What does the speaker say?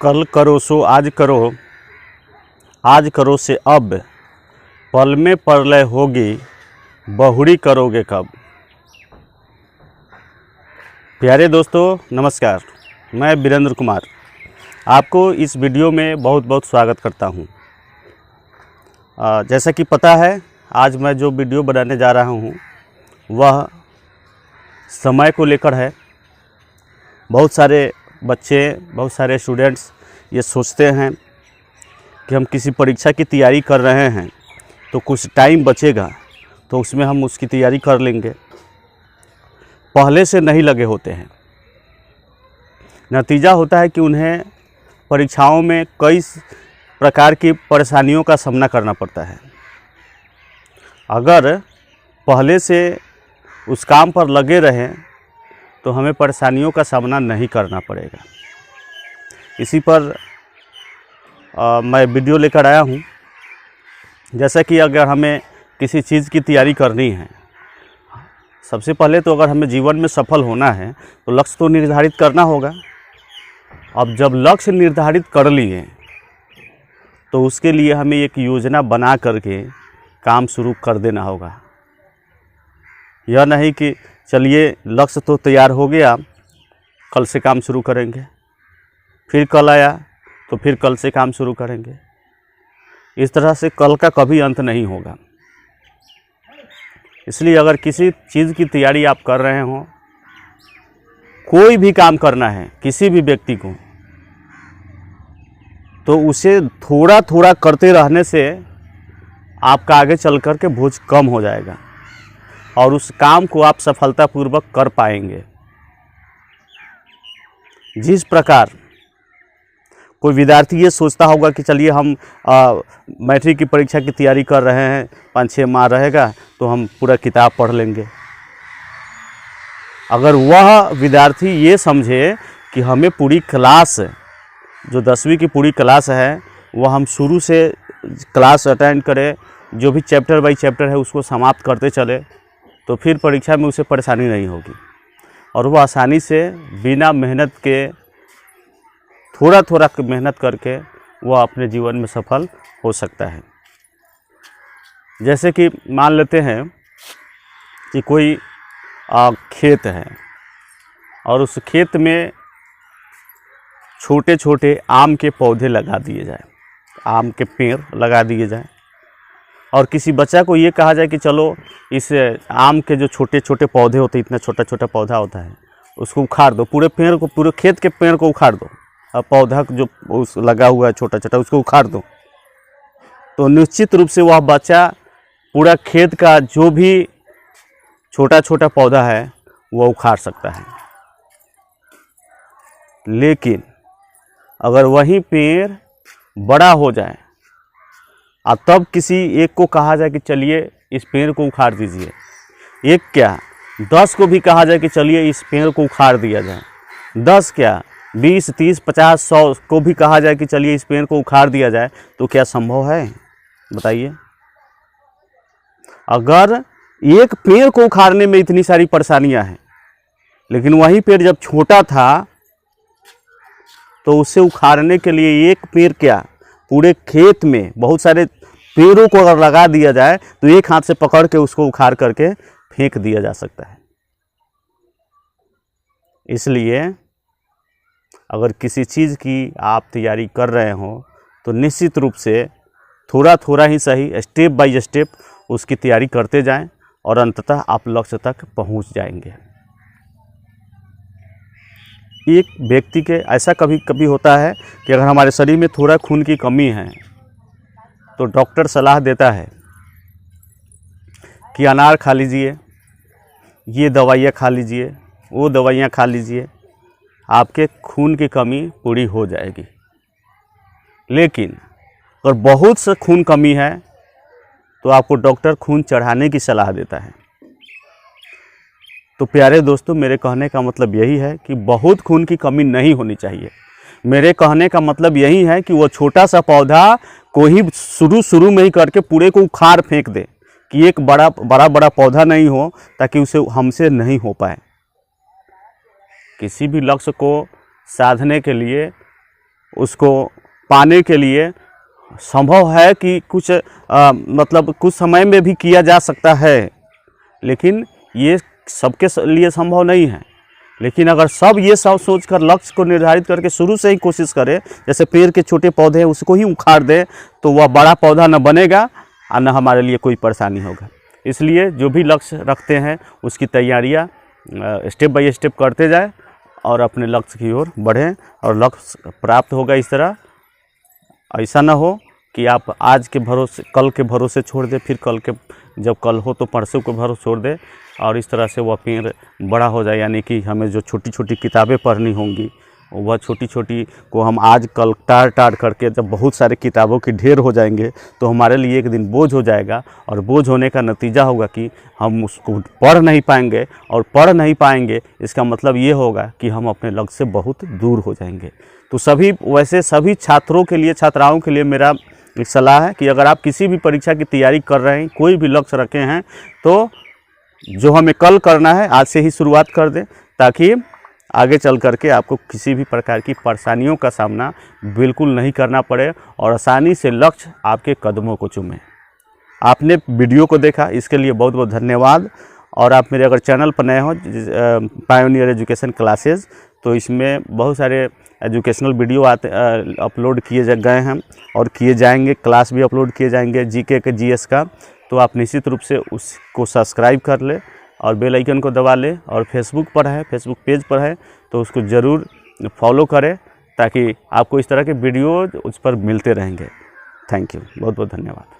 कल करो सो आज करो, आज करो से अब, पल में प्रलय होगी, बहुड़ी करोगे कब। प्यारे दोस्तों नमस्कार, मैं वीरेंद्र कुमार आपको इस वीडियो में बहुत बहुत स्वागत करता हूं। जैसा कि पता है, आज मैं जो वीडियो बनाने जा रहा हूं वह समय को लेकर है। बहुत सारे बच्चे, बहुत सारे स्टूडेंट्स ये सोचते हैं कि हम किसी परीक्षा की तैयारी कर रहे हैं तो कुछ टाइम बचेगा तो उसमें हम उसकी तैयारी कर लेंगे। पहले से नहीं लगे होते हैं। नतीजा होता है कि उन्हें परीक्षाओं में कई प्रकार की परेशानियों का सामना करना पड़ता है। अगर पहले से उस काम पर लगे रहें तो हमें परेशानियों का सामना नहीं करना पड़ेगा। इसी पर मैं वीडियो लेकर आया हूँ। जैसा कि अगर हमें किसी चीज़ की तैयारी करनी है, सबसे पहले तो अगर हमें जीवन में सफल होना है तो लक्ष्य तो निर्धारित करना होगा। अब जब लक्ष्य निर्धारित कर लिए तो उसके लिए हमें एक योजना बना करके काम शुरू कर देना होगा। यह नहीं कि चलिए लक्ष्य तो तैयार हो गया, कल से काम शुरू करेंगे, फिर कल आया तो फिर कल से काम शुरू करेंगे। इस तरह से कल का कभी अंत नहीं होगा। इसलिए अगर किसी चीज़ की तैयारी आप कर रहे हो, कोई भी काम करना है किसी भी व्यक्ति को, तो उसे थोड़ा थोड़ा करते रहने से आपका आगे चल कर के बोझ कम हो जाएगा और उस काम को आप सफलतापूर्वक कर पाएंगे। जिस प्रकार कोई विद्यार्थी ये सोचता होगा कि चलिए हम मैट्रिक की परीक्षा की तैयारी कर रहे हैं, 5-6 माह रहेगा तो हम पूरा किताब पढ़ लेंगे। अगर वह विद्यार्थी ये समझे कि हमें पूरी क्लास, जो 10वीं की पूरी क्लास है, वह हम शुरू से क्लास अटेंड करें, जो भी चैप्टर बाई चैप्टर है उसको समाप्त करते चले, तो फिर परीक्षा में उसे परेशानी नहीं होगी और वह आसानी से बिना मेहनत के, थोड़ा थोड़ा मेहनत करके वह अपने जीवन में सफल हो सकता है। जैसे कि मान लेते हैं कि कोई खेत है और उस खेत में छोटे छोटे आम के पौधे लगा दिए जाए, आम के पेड़ लगा दिए जाए, और किसी बच्चा को ये कहा जाए कि चलो इस आम के जो छोटे छोटे पौधे होते हैं, इतना छोटा छोटा पौधा होता है, उसको उखाड़ दो, पूरे पेड़ को, पूरे खेत के पेड़ को उखाड़ दो, और पौधा जो उस लगा हुआ है छोटा छोटा उसको उखाड़ दो, तो निश्चित रूप से वह बच्चा पूरा खेत का जो भी छोटा छोटा पौधा है वह उखाड़ सकता है। लेकिन अगर वही पेड़ बड़ा हो जाए और तब किसी एक को कहा जाए कि चलिए इस पेड़ को उखाड़ दीजिए, एक क्या 10 को भी कहा जाए कि चलिए इस पेड़ को उखाड़ दिया जाए, 10 क्या 20, 30, 50, 100 को भी कहा जाए कि चलिए इस पेड़ को उखाड़ दिया जाए, तो क्या संभव है? बताइए। अगर एक पेड़ को उखाड़ने में इतनी सारी परेशानियां हैं, लेकिन वही पेड़ जब छोटा था तो उसे उखाड़ने के लिए एक पेड़ क्या, पूरे खेत में बहुत सारे पेड़ों को अगर लगा दिया जाए तो एक हाथ से पकड़ के उसको उखाड़ करके फेंक दिया जा सकता है। इसलिए अगर किसी चीज़ की आप तैयारी कर रहे हो तो निश्चित रूप से थोड़ा थोड़ा ही सही, स्टेप बाय स्टेप उसकी तैयारी करते जाएं और अंततः आप लक्ष्य तक पहुंच जाएंगे। एक व्यक्ति के ऐसा कभी कभी होता है कि अगर हमारे शरीर में थोड़ा खून की कमी है तो डॉक्टर सलाह देता है कि अनार खा लीजिए, ये दवाइयाँ खा लीजिए, वो दवाइयाँ खा लीजिए, आपके खून की कमी पूरी हो जाएगी। लेकिन अगर बहुत से खून कमी है तो आपको डॉक्टर खून चढ़ाने की सलाह देता है। तो प्यारे दोस्तों, मेरे कहने का मतलब यही है कि बहुत खून की कमी नहीं होनी चाहिए। मेरे कहने का मतलब यही है कि वो छोटा सा पौधा को ही शुरू में ही करके पूरे को उखाड़ फेंक दे, कि एक बड़ा पौधा नहीं हो, ताकि उसे हमसे नहीं हो पाए। किसी भी लक्ष्य को साधने के लिए उसको पाने के लिए संभव है कि कुछ मतलब कुछ समय में भी किया जा सकता है, लेकिन ये सबके लिए संभव नहीं है। लेकिन अगर सब ये सब सोचकर लक्ष्य को निर्धारित करके शुरू से ही कोशिश करें, जैसे पेड़ के छोटे पौधे हैं उसको ही उखाड़ दें, तो वह बड़ा पौधा न बनेगा और न हमारे लिए कोई परेशानी होगा। इसलिए जो भी लक्ष्य रखते हैं उसकी तैयारियां स्टेप बाय स्टेप करते जाएं और अपने लक्ष्य की ओर बढ़ें और लक्ष्य प्राप्त होगा। इस तरह ऐसा ना हो कि आप आज के भरोसे कल के भरोसे छोड़ दें, फिर जब कल हो तो परसों के भरोसे छोड़ दें और इस तरह से वह पेड़ बड़ा हो जाए। यानी कि हमें जो छोटी छोटी किताबें पढ़नी होंगी वह छोटी छोटी को हम आज कल टार करके जब बहुत सारे किताबों की ढेर हो जाएंगे तो हमारे लिए एक दिन बोझ हो जाएगा, और बोझ होने का नतीजा होगा कि हम उसको पढ़ नहीं पाएंगे, और पढ़ नहीं पाएंगे इसका मतलब ये होगा कि हम अपने लक्ष्य से बहुत दूर हो जाएंगे। तो सभी छात्रों के लिए, छात्राओं के लिए मेरा एक सलाह है कि अगर आप किसी भी परीक्षा की तैयारी कर रहे हैं, कोई भी लक्ष्य रखे हैं, तो जो हमें कल करना है आज से ही शुरुआत कर दें, ताकि आगे चल करके आपको किसी भी प्रकार की परेशानियों का सामना बिल्कुल नहीं करना पड़े और आसानी से लक्ष्य आपके कदमों को चूमे। आपने वीडियो को देखा, इसके लिए बहुत बहुत धन्यवाद। और आप मेरे अगर चैनल पर नए हो पायोनियर एजुकेशन क्लासेस, तो इसमें बहुत सारे एजुकेशनल वीडियो अपलोड किए गए हैं और किए जाएंगे, क्लास भी अपलोड किए जाएंगे जीके के जीएस का। तो आप निश्चित रूप से उसको सब्सक्राइब कर ले और बेल आइकन को दबा ले, और फेसबुक पेज पर है तो उसको ज़रूर फॉलो करें, ताकि आपको इस तरह के वीडियो उस पर मिलते रहेंगे। थैंक यू, बहुत बहुत धन्यवाद।